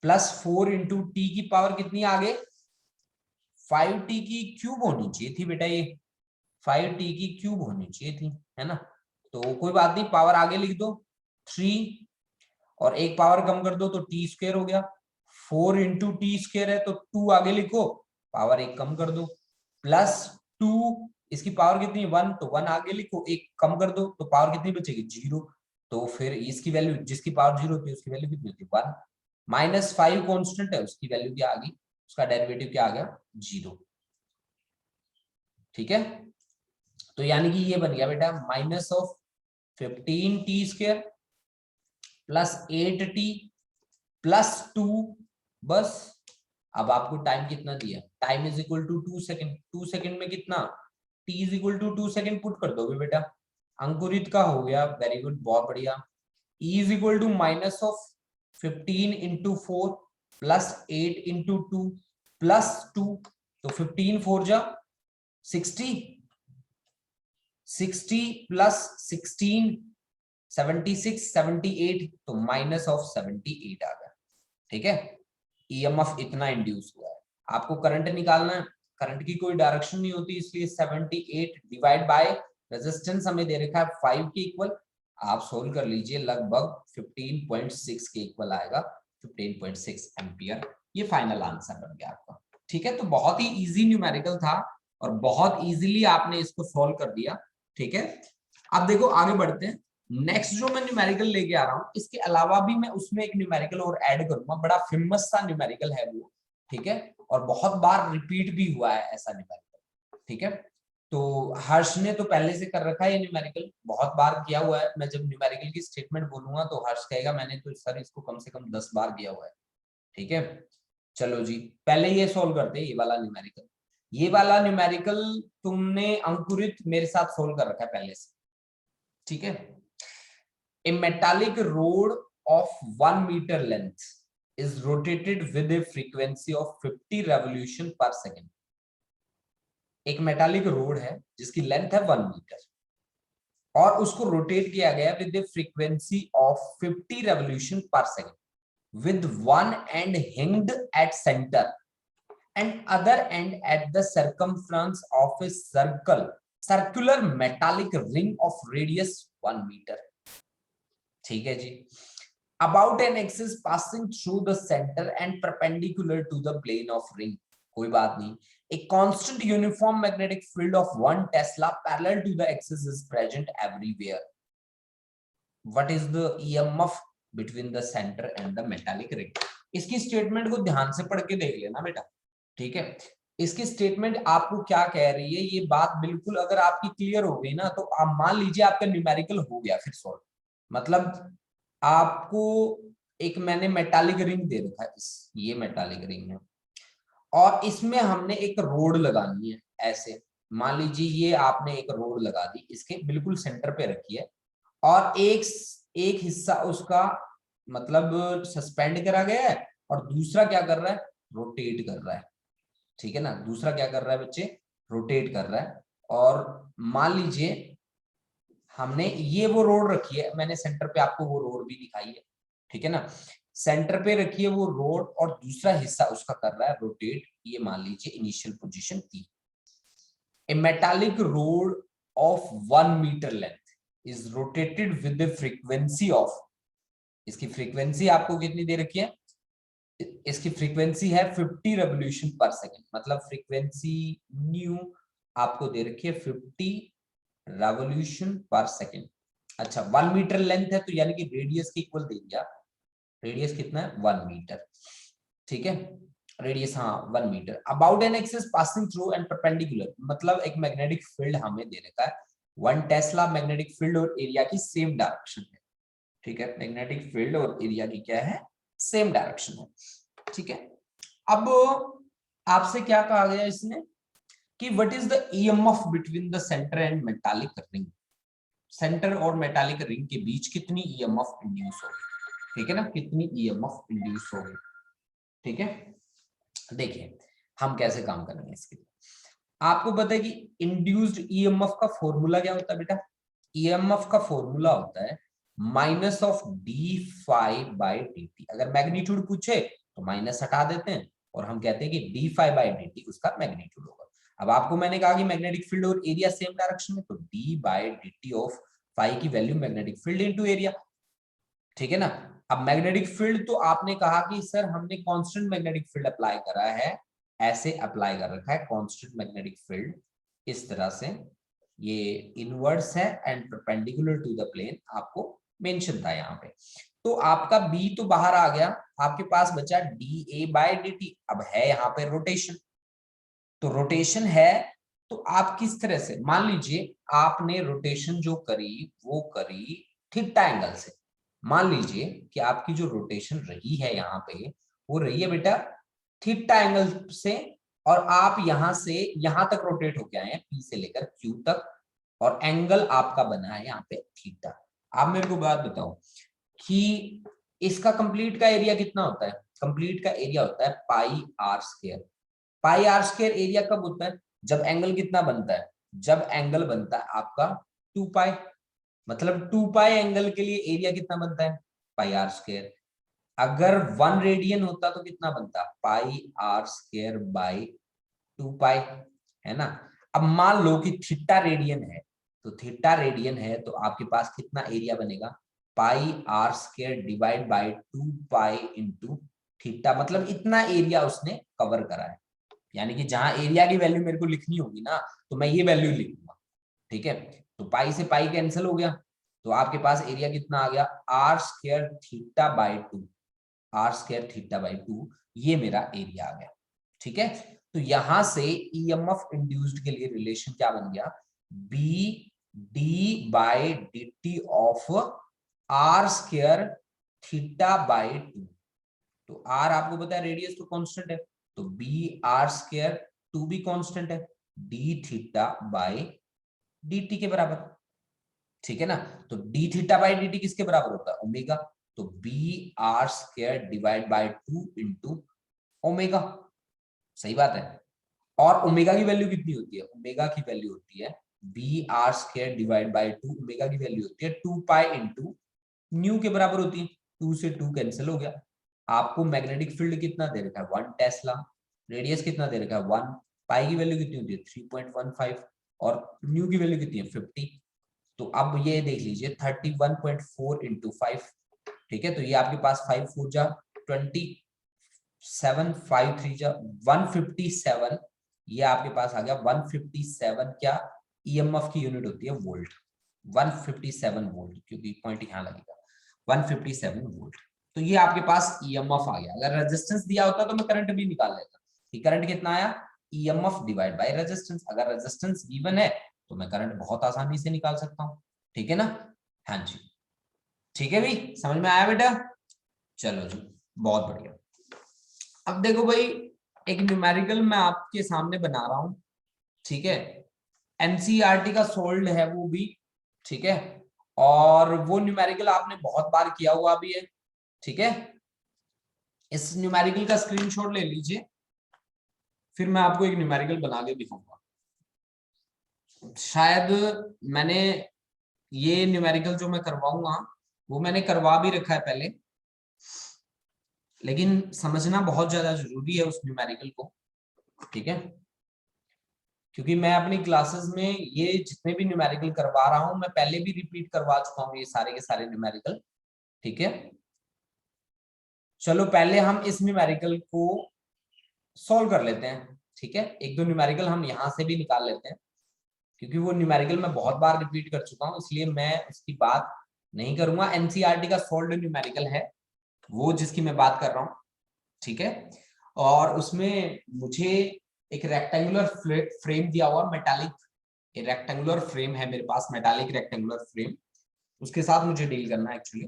प्लस 4 इंटू टी की पावर कितनी आगे 5t की क्यूब होनी चाहिए थी बेटा, ये 5t की क्यूब होनी चाहिए थी, है ना। तो कोई बात नहीं, पावर आगे लिख दो 3 और एक पावर कम कर दो तो t² हो गया, 4 इंटू t² है तो 2 आगे लिखो, पावर एक कम कर दो, प्लस 2, इसकी पावर कितनी 1 तो 1 आगे लिखो, एक कम कर दो तो पावर कितनी बचेगी 0, तो फिर इसकी वैल्यू, जिसकी पावर 0 थी उसकी वैल्यू कितनी होती 1, माइनस 5 कॉन्स्टेंट है, उसकी वैल्यू क्या आ गई, उसका डेरिवेटिव क्या आ गया 0, ठीक है। तो यानी कि ये बन गया बेटा minus of 15t² plus 8t plus 2, बस। अब आपको टाइम कितना दिया, time is equal to 2 second, 2 second में कितना, t is equal to 2 second put कर दोगे बेटा, अंकुरित का हो गया, वेरी गुड, बहुत बढ़िया। e is equal to minus of 15 into 4 plus 8 into 2 plus 2, तो 15 4 जा 60, 60 प्लस 16 76 78, तो माइनस ऑफ 78 आ गया, ठीक है। ईएमएफ इतना इंड्यूस हुआ है, आपको करंट निकालना है, करंट की कोई डायरेक्शन नहीं होती, इसलिए 78 डिवाइड बाय रेजिस्टेंस हमें दे रखा है 5 के इक्वल, आप सोल्व कर लीजिए, लगभग 15.6 के इक्वल आएगा, 15.6 एम्पियर, ये फाइनल आंसर बन गया आपका, ठीक है। तो बहुत ही इजी न्यूमेरिकल था और बहुत इजीली आपने इसको सोल्व कर दिया, ठीक है। अब देखो आगे बढ़ते हैं, नेक्स्ट जो मैं न्यूमेरिकल लेके आ रहा हूँ, इसके अलावा भी मैं उसमें एक न्यूमेरिकल और ऐड करूंगा, बड़ा फेमस सा न्यूमेरिकल है वो, ठीक है, और बहुत बार रिपीट भी हुआ है ऐसा न्यूमेरिकल, ठीक है। तो हर्ष ने तो पहले से कर रखा है ये न्यूमेरिकल, बहुत बार किया हुआ है, मैं जब न्यूमेरिकल की स्टेटमेंट बोलूंगा तो हर्ष कहेगा मैंने तो सर इसको कम से कम 10 बार किया हुआ है, ठीक है। चलो जी, पहले ये सोल्व करते हैं, ये वाला न्यूमेरिकल, ये वाला न्यूमेरिकल तुमने अंकुरित मेरे साथ सोल्व कर रखा है पहले से, ठीक है। A metallic rod of 1 meter length is rotated with a frequency of 50 revolution per second. एक मेटालिक रोड है जिसकी लेंथ है 1 मीटर और उसको रोटेट किया गया with a frequency of 50 revolution per second with one end hinged at centre and other end at the circumference of a circular metallic ring of radius 1 meter, ठीक है जी। About an axis passing through the center and perpendicular to the plane of ring, कोई बात नहीं, a constant uniform magnetic field of 1 Tesla parallel to the axis is present everywhere. What is the EMF between the center and the metallic ring? इसकी statement को ध्यान से पढ़ के देख लेना बेटा, ठीक है। इसकी स्टेटमेंट आपको क्या कह रही है, ये बात बिल्कुल अगर आपकी क्लियर हो गई ना, तो आप मान लीजिए आपका न्यूमेरिकल हो गया फिर सॉल्व, मतलब आपको एक मैंने मेटालिक रिंग दे रखा है, ये मेटालिक रिंग है और इसमें हमने एक रोड लगानी है, ऐसे मान लीजिए ये आपने एक रोड लगा दी, इसके बिल्कुल सेंटर पे रखी है और एक हिस्सा उसका मतलब सस्पेंड करा गया है और दूसरा क्या कर रहा है, रोटेट कर रहा है, ठीक है ना। दूसरा क्या कर रहा है बच्चे, रोटेट कर रहा है। और मान लीजिए हमने ये वो रोड रखी है, मैंने सेंटर पे आपको वो रोड भी दिखाई है, ठीक है ना, सेंटर पे रखी है वो रोड और दूसरा हिस्सा उसका कर रहा है रोटेट, ये मान लीजिए इनिशियल पोजीशन थी। A metallic rod of 1 metre length is rotated with the frequency of, इसकी फ्रीक्वेंसी आपको कितनी दे रखी है, इसकी फ्रीक्वेंसी है 50 रेवोल्यूशन पर सेकंड, मतलब फ्रीक्वेंसी न्यू आपको दे रखी है 50 रेवोल्यूशन पर सेकंड। अच्छा 1 मीटर लेंथ है तो यानी कि रेडियस के इक्वल दे दिया, रेडियस कितना है 1 मीटर, ठीक है, रेडियस हाँ 1 metre. About an axis passing through and perpendicular, मतलब एक मैग्नेटिक फील्ड हमें दे रखा है 1 टेस्ला, मैग्नेटिक फील्ड और एरिया की सेम डायरेक्शन है, ठीक है, मैग्नेटिक फील्ड और एरिया की क्या है, सेम डायरेक्शन है, ठीक है। अब आपसे क्या कहा गया इसने कि what is the EMF between the centre and metallic ring, centre और मेटालिक रिंग के बीच कितनी ईएमएफ इंड्यूस होगी, ठीक है ना, कितनी ईएमएफ इंड्यूस होगी, ठीक है। देखिए हम कैसे काम करेंगे इसके लिए, आपको पता है कि इंड्यूस्ड ईएमएफ का फॉर्मूला क्या होता है बेटा, ईएमएफ का फॉर्मूला होता है minus of d phi by D t, अगर मैग्नीट्यूड पूछे तो माइनस हटा देते हैं और हम कहते हैं कि D phi by D T उसका मैग्नीट्यूड होगा। अब आपको मैंने कहा कि मैग्नेटिक फील्ड और एरिया सेम डायरेक्शन में, तो D by D T of phi की value magnetic field into area, ठीक है ना। अब मैग्नेटिक फील्ड तो आपने कहा कि सर हमने कांस्टेंट मैग्नेटिक फील्ड अप्लाई करा है, ऐसे अप्लाई कर रखा है कांस्टेंट मैग्नेटिक फील्ड इस तरह से, ये इनवर्स है and perpendicular to the plane, आपको मेंशन था यहाँ पे। तो आपका बी तो बाहर आ गया, आपके पास बचा d A by d t. अब है यहाँ पे रोटेशन, तो रोटेशन है तो आप किस तरह से, मान लीजिए आपने रोटेशन जो करी वो करी थीटा एंगल से, मान लीजिए कि आपकी जो रोटेशन रही है यहाँ पे वो रही है बेटा थीटा एंगल से, और आप यहां से यहां तक रोटेट होके आए हैं पी से लेकर क्यू तक, और एंगल आपका बना है यहाँ पे थीटा। आप मेरे को बात बताओ कि इसका कंप्लीट का एरिया कितना होता है, कंप्लीट का एरिया होता है pi R square. Pi R square area कब होता है, जब एंगल कितना बनता है, जब एंगल बनता है आपका 2 पाई, मतलब 2 पाई एंगल के लिए एरिया कितना बनता है पाई आर स्क्वायर। अगर 1 रेडियन होता तो कितना बनता, पाई आर स्क्वायर बाई 2 पाई, है ना। अब मान लो कि थीटा रेडियन है, तो थीटा रेडियन है तो आपके पास कितना एरिया बनेगा, pi R square divide by 2 pi into theta, मतलब इतना एरिया उसने कवर करा है। यानी कि जहां एरिया की वैल्यू मेरे को लिखनी होगी ना तो मैं ये वैल्यू लिखूंगा, ठीक है। तो पाई से पाई कैंसिल हो गया, तो आपके पास एरिया कितना आ गया, r square theta by 2, r square theta by 2, ये मेरा एरिया आ गया, ठीक है। तो यहां से ईएमएफ इंड्यूस्ड के लिए रिलेशन क्या बन गया, B d by D T of r square theta by 2, तो आर आपको पता है रेडियस तो कांस्टेंट है, तो बी आर स्क्वायर 2 भी कांस्टेंट है, d theta by D t के बराबर, ठीक है ना। तो d theta by D t किसके बराबर होता है, ओमेगा, तो B r square divide by 2 into omega, सही बात है। और ओमेगा की वैल्यू कितनी होती है, ओमेगा की वैल्यू होती है B r square divide by 2, omega की वैल्यू होती है 2 पाई इंटू न्यू के बराबर होती है, 2 से 2 कैंसिल हो गया। आपको मैग्नेटिक फील्ड कितना दे रखा है 1 टेस्ला, रेडियस कितना दे रखा है 1, पाई की वैल्यू कितनी होती है 3.15 और न्यू की वैल्यू कितनी है 50। तो अब ये देख लीजिए 31.4 इंटू 5, ठीक है, तो ये आपके पास 5 4 जा 27, 5 3 जा 157, ये आपके पास आ गया 157, क्या ईएमएफ की यूनिट होती है वोल्ट, 157 वोल्ट, क्योंकि पॉइंट यहाँ लगेगा 157 वोल्ट। तो ये आपके पास ईएमएफ आ गया। अगर रेजिस्टेंस दिया होता तो मैं करंट भी निकाल लेता कि करंट कितना आया, ईएमएफ डिवाइड बाय रेजिस्टेंस। अगर रेजिस्टेंस गिवन है तो मैं करंट बहुत आसानी से निकाल सकता हूँ, ठीक है ना। हाँ जी, ठीक है भाई, समझ में आया बेटा, चलो जी बहुत बढ़िया। अब देखो भाई एक न्यूमेरिकल मैं आपके सामने बना रहा हूं, ठीक है, एनसीईआरटी का सोल्ड है वो भी, ठीक है, और वो न्यूमेरिकल आपने बहुत बार किया हुआ भी है, ठीक है। इस न्यूमेरिकल का स्क्रीनशॉट ले लीजिए, फिर मैं आपको एक न्यूमेरिकल बना के दिखाऊंगा। शायद मैंने ये न्यूमेरिकल जो मैं करवाऊंगा वो मैंने करवा भी रखा है पहले, लेकिन समझना बहुत ज्यादा जरूरी है उस न्यूमेरिकल को, ठीक है। क्योंकि मैं अपनी क्लासेस में ये जितने भी न्यूमेरिकल करवा रहा हूं मैं पहले भी रिपीट करवा चुका हूं ये सारे के सारे न्यूमेरिकल। ठीक है, चलो पहले हम इस न्यूमेरिकल को सॉल्व कर लेते हैं। ठीक है, एक दो न्यूमेरिकल हम यहां से भी निकाल लेते हैं, क्योंकि वो न्यूमेरिकल मैं बहुत बार रिपीट कर चुका हूं, इसलिए मैं उसकी बात नहीं करूंगा। एनसीईआरटी का सॉल्व्ड न्यूमेरिकल है वो जिसकी मैं बात कर रहा हूं। ठीक है, और उसमें मुझे एक रेक्टेंगुलर फ्रेम दिया हुआ मेटालिक रेक्टेंगुलर फ्रेम है मेरे पास, मेटालिक रेक्टेंगुलर फ्रेम, उसके साथ मुझे डील करना है एक्चुअली।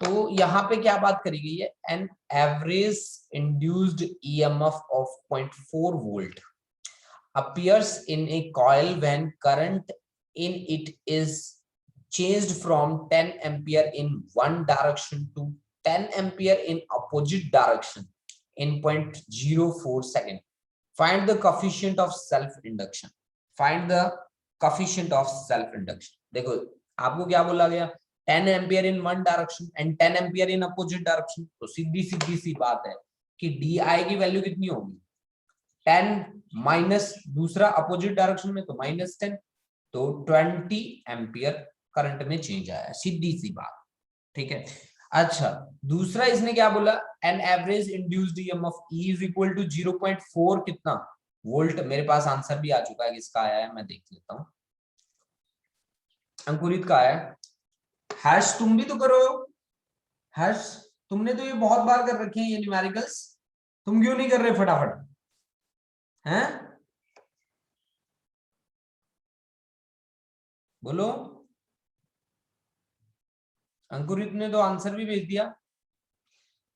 तो यहाँ पे क्या बात करी गई है, N average induced EMF of 0.4 volt appears in a coil when current in it is changed from 10 ampere in one direction to 10 ampere in opposite direction in 0.04 second. Find the coefficient of self induction. Find the coefficient of self induction. देखो आपको क्या बोला गया, 10 ampere in one direction and 10 ampere in opposite direction. तो सीधी सीधी सी बात है कि D I की वैल्यू कितनी होगी, 10 माइनस दूसरा अपोजिट डायरेक्शन में तो -10, तो 20 एम्पियर करंट में चेंज आया, सीधी सी बात। ठीक है, अच्छा दूसरा इसने क्या बोला, an average induced EMF E is equal to 0.4 कितना वोल्ट। मेरे पास आंसर भी आ चुका है, किसका आया है मैं देख लेता हूं, अंकुरित का आया है। हर्ष तुम भी तो करो, हर्ष तुमने तो ये बहुत बार कर रखे हैं ये न्यूमेरिकल्स, तुम क्यों नहीं कर रहे फटाफट हैं, बोलो। अंकुरित ने तो आंसर भी भेज दिया।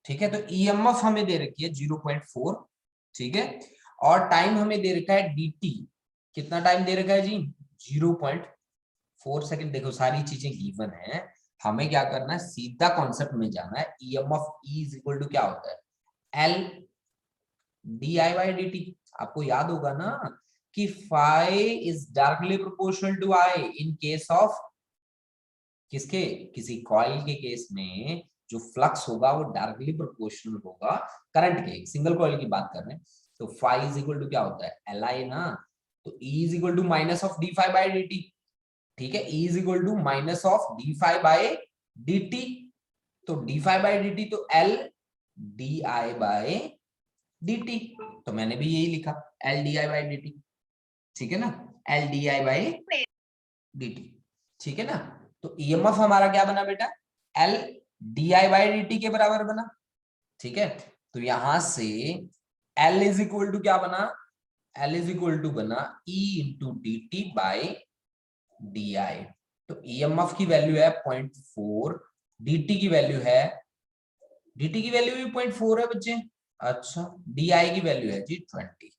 ठीक है, तो ईएमएफ हमें दे रखी है 0.4। ठीक है, और टाइम हमें दे रखा है dt, कितना टाइम दे रखा है जी, 0.4 सेकंड। देखो सारी चीजें गिवन है, हमें क्या करना है, सीधा कॉन्सेप्ट में जाना है। EMF E is equal to क्या होता है, L di/dt। आपको याद होगा ना कि phi is directly proportional to I in case of किसके, किसी कॉइल के केस में जो फ्लक्स होगा वो डायरेक्टली प्रोपोर्शनल होगा करंट के, सिंगल कॉइल की बात कर रहे हैं। तो phi इज इक्वल टू क्या होता है, Li ना, तो E is equal to minus of d∅/dt। ठीक है, E is equal to minus of d∅/dt, तो d∅/dt तो L di/dt, तो मैंने भी यही लिखा L di/dt। ठीक है ना, L di/dt। ठीक है ना, तो ईएमएफ हमारा क्या बना बेटा, L di/dt के बराबर बना। ठीक है, तो यहां से L इज इक्वल टू क्या बना, L इज इक्वल टू बना E इंटू dt/di। तो ईएमएफ की वैल्यू है 0.4, dt की वैल्यू है, dt की वैल्यू भी 0.4 है बच्चे। अच्छा, di की वैल्यू है जी 20,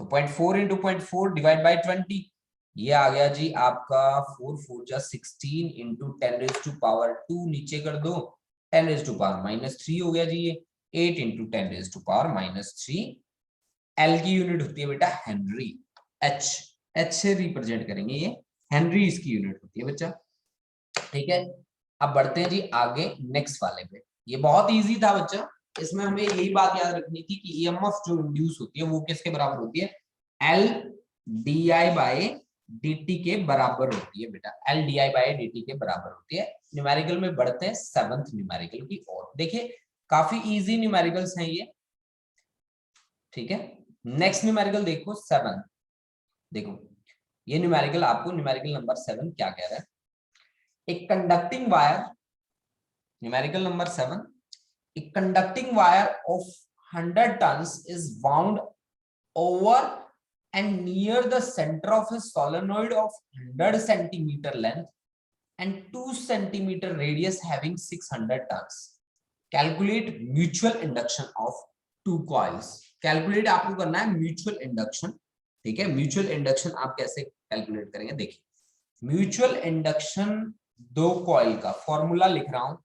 तो 0.4 इंटू 0.4 डिवाइड बाई 20, ये आ गया जी आपका 4 4 जा 16 इंटू 10⁻², नीचे कर दो 10⁻³ हो गया जी ये 8 इंटू 10⁻³ एल की यूनिट होती है बेटा हेनरी, एच से रिप्रेजेंट करेंगे ये, हेनरी इसकी यूनिट होती है बच्चा। ठीक है, अब बढ़ते हैं जी आगे नेक्स्ट वाले पे। ये बहुत इजी था बच्चा, इसमें हमें यही बात याद रखनी थी कि ईएमएफ जो इंड्यूस होती है वो किसके बराबर होती है, एल di/dt के बराबर होती है बेटा, L di/dt के बराबर होती है। न्यूमेरिकल में बढ़ते हैं 7th न्यूमेरिकल की ओर। देखिए काफी इजी न्यूमेरिकल्स हैं ये। ठीक है, नेक्स्ट न्यूमेरिकल देखो 7। देखो ये न्यूमेरिकल आपको न्यूमेरिकल नंबर 7 क्या कह रहा है, एक conducting wire, numerical number 7, a conducting wire of 100 tons is wound over and near the center of a solenoid of 100 centimeter length and 2 centimeter radius having 600 tons. Calculate mutual induction of two coils. Calculate आपको करना है mutual induction। ठीक है, mutual induction आप कैसे calculate करेंगे, देखिए mutual induction दो कॉइल का फॉर्मूला लिख रहा हूं,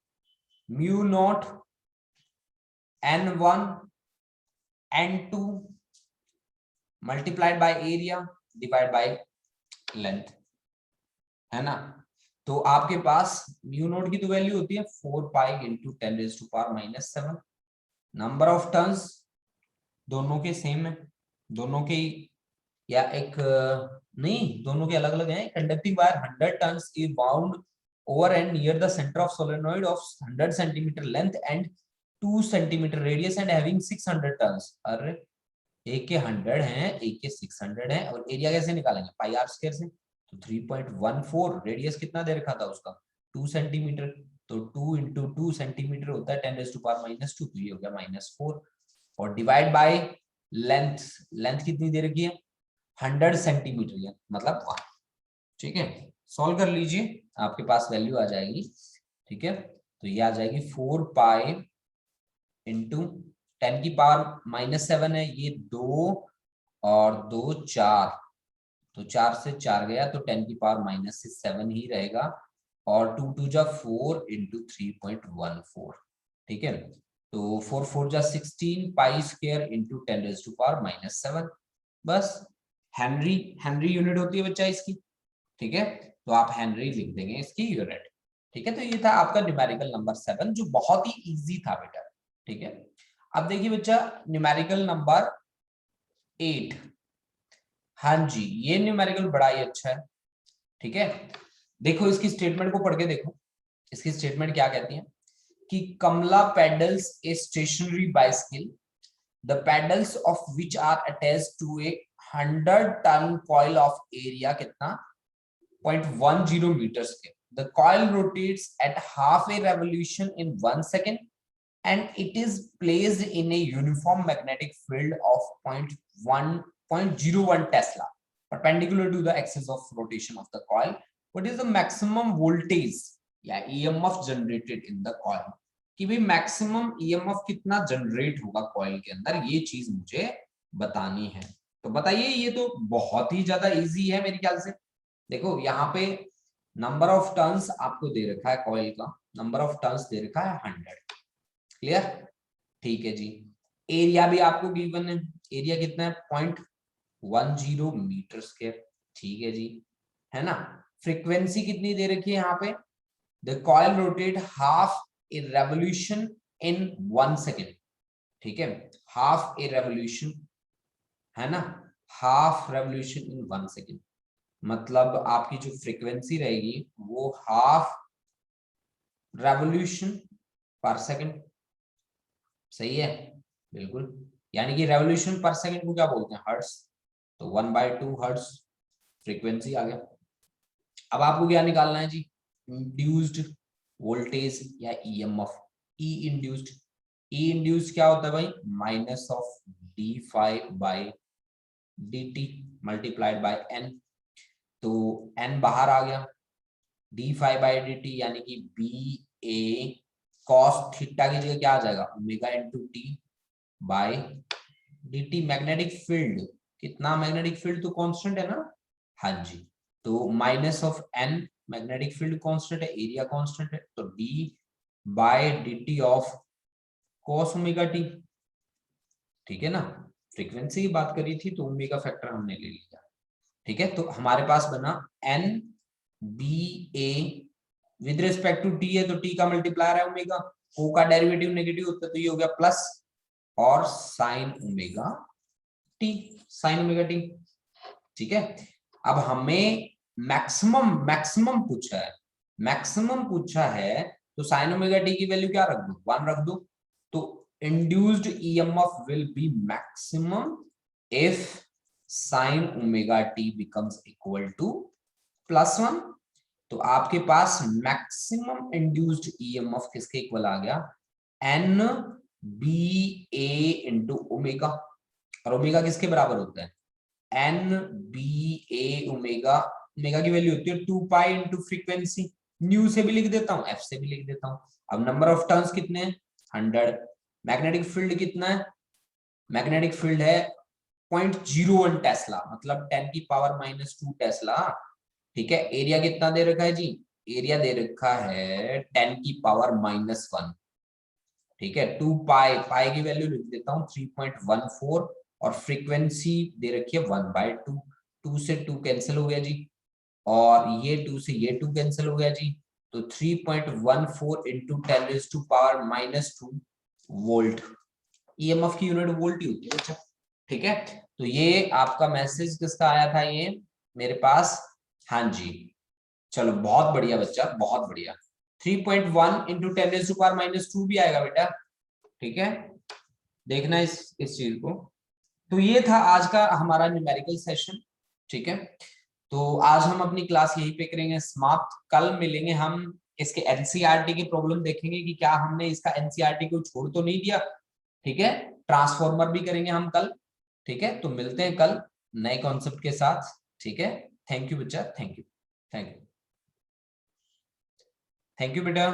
mu naught N1 N2 multiplied by area divide by length, है ना। तो आपके पास म्यू नोट की तो वैल्यू होती है 4 pi into 10⁻⁻⁷। Number of turns दोनों के सेम है, दोनों के या एक नहीं, दोनों के अलग अलग हैं। Conducting wire 100 turns is bound over and near the centre of solenoid of 100 centimetre length and 2 centimetre radius and having 600 turns. अरे एक के 100 हैं, एक के 600 हैं, और एरिया कैसे निकालेंगे? पाई आर स्क्वायर से। तो 3.14, रेडियस कितना दे रखा था उसका? 2 सेंटीमीटर। तो 2 इंटू 2 सेंटीमीटर होता है 10⁻², तो ये हो गया -4। और डिवाइड बाय लेंथ, लेंथ कितनी दे रखी है? 100 सेंटीमीटर, मतलब 1। ठीक है, सॉल्व कर लीजिए, आपके पास वैल्यू आ जाएगी। ठीक है, तो ये आ जाएगी 4 पाई इंटू 10⁻⁻7 है, ये 2 और 2 4, तो 4 से 4 गया तो 10⁻⁻7 ही रहेगा, और 2 2 जा 4 इंटू 3.14। ठीक है, तो 4 4 जा 16 पाई स्क्वायर इंटू 10⁻⁻7। बस हेनरी, हेनरी यूनिट होती है बच्चा इसकी। ठीक है, तो आप हेनरी लिख देंगे इसकी यूनिट। ठीक है, तो ये था आपका न्यूमेरिकल नंबर 7, जो बहुत ही इजी था बेटा। ठीक है, अब देखिए बच्चा न्यूमेरिकल नंबर 8। हाँ जी, ये न्यूमेरिकल बड़ा ही अच्छा है। ठीक है, देखो इसकी स्टेटमेंट को पढ़ के देखो। इसकी स्टेटमेंट क्या कहती है कि Kamla pedals a stationary bicycle, the pedals of which are attached to a 100 turn coil of area कितना 0.10 meters के. The coil rotates at half a revolution in 1 second and it is placed in a uniform magnetic field of 0.01 Tesla perpendicular to the axis of rotation of the coil. What is the maximum voltage या EMF generated in the coil? कि भाई maximum EMF कितना generate होगा coil के अंदर, ये चीज मुझे बतानी है। तो बताइए, ये तो बहुत ही ज्यादा इजी है मेरे ख्याल से। देखो यहाँ पे नंबर ऑफ टर्न्स आपको दे रखा है, कॉइल का नंबर ऑफ टर्न्स दे रखा है 100। क्लियर? ठीक है जी। एरिया भी आपको गिवन है, एरिया कितना है 0.10 मीटर स्क्वायर। ठीक है जी, है ना। फ्रीक्वेंसी कितनी दे रखी है यहाँ पे? The coil rotate half A revolution in 1 second. ठीक है, हाफ ए रेवोल्यूशन, है ना, हाफ रेवोल्यूशन इन 1 सेकेंड, मतलब आपकी जो फ्रीक्वेंसी रहेगी वो हाफ रेवोल्यूशन पर सेकंड। सही है, बिल्कुल। यानी कि रेवोल्यूशन पर सेकंड को क्या बोलते हैं? हर्ट्ज। तो 1/2 हर्ट्ज फ्रीक्वेंसी आ गया। अब आपको क्या निकालना है जी? इंड्यूस्ड वोल्टेज या ईएमएफ। ई इंड्यूस्ड, ई इंड्यूस्ड क्या होता है भाई? Minus of d∅/dt multiplied by n। तो n बाहर आ गया, d∅/dt यानी कि बी ए कॉस थीटा की जगह क्या आ जाएगा? Omega into t by dt। Magnetic field कितना? मैग्नेटिक फील्ड तो कांस्टेंट है ना। हाँ जी, तो minus of n, magnetic field constant है, एरिया कांस्टेंट है, तो d/dt of cos omega T. ठीक है ना, फ्रीक्वेंसी की बात करी थी तो ओमेगा फैक्टर हमने ले लिया। ठीक है, तो हमारे पास बना n B A with respect to t है, तो टी का मल्टीप्लायर है ओमेगा, ओ का डेरिवेटिव नेगेटिव होता है तो ये हो गया प्लस, और sign omega T, sign omega T. ठीक है, अब हमें मैक्सिमम मैक्सिमम पूछा है, मैक्सिमम पूछा है, तो साइन ओमेगा टी की वैल्यू क्या रख दो? 1 रख दो। तो induced EMF will be maximum if sine omega t becomes equal to +1। तो आपके पास मैक्सिमम इंड्यूस्ड ईएमएफ किसके इक्वल आ गया? N B A into omega, और ओमेगा किसके बराबर होता है? N B A omega, omega की वैल्यू होती है 2 पाई इंटू फ्रीक्वेंसी। न्यू से भी लिख देता हूं, एफ से भी लिख देता हूं। अब नंबर ऑफ टर्न्स कितने हैं? 100। मैग्नेटिक फील्ड कितना है? मैग्नेटिक फील्ड है 0.01 टेस्ला, मतलब 10⁻⁻2 टेस्ला। ठीक है, एरिया कितना दे रखा है जी? एरिया दे रखा है 10⁻⁻1। ठीक है, 2 पाई, पाई की वैल्यू लिख देता हूँ 3.14, और फ्रीक्वेंसी दे रखी है 1/2। 2 से 2 कैंसिल हो गया जी, और ये 2 से ये 2 कैंसिल हो गया जी, तो 3.14 इंटू 10⁻⁻2 वोल्ट। ईएमएफ की यूनिट वोल्ट ही होती है बच्चा। ठीक है, तो ये आपका मैसेज किसका आया था, ये मेरे पास, हाँ जी, चलो बहुत बढ़िया बच्चा, बहुत बढ़िया। 3.1 इंटू 10⁻⁻² भी आएगा बेटा, ठीक है, देखना इस चीज को। तो ये था आज का हमारा न्यूमेरिकल सेशन, ठीक है। तो आज हम अपनी क्लास यहीं पे करेंगे समाप्त। कल मिलेंगे हम, इसके एनसीईआरटी की प्रॉब्लम देखेंगे कि क्या हमने इसका एनसीईआरटी को छोड़ तो नहीं दिया, ठीक है। ट्रांसफॉर्मर भी करेंगे हम कल, ठीक है। तो मिलते हैं कल नए कॉन्सेप्ट के साथ, ठीक है। थैंक यू बच्चा, thank you, thank you, thank you बेटा।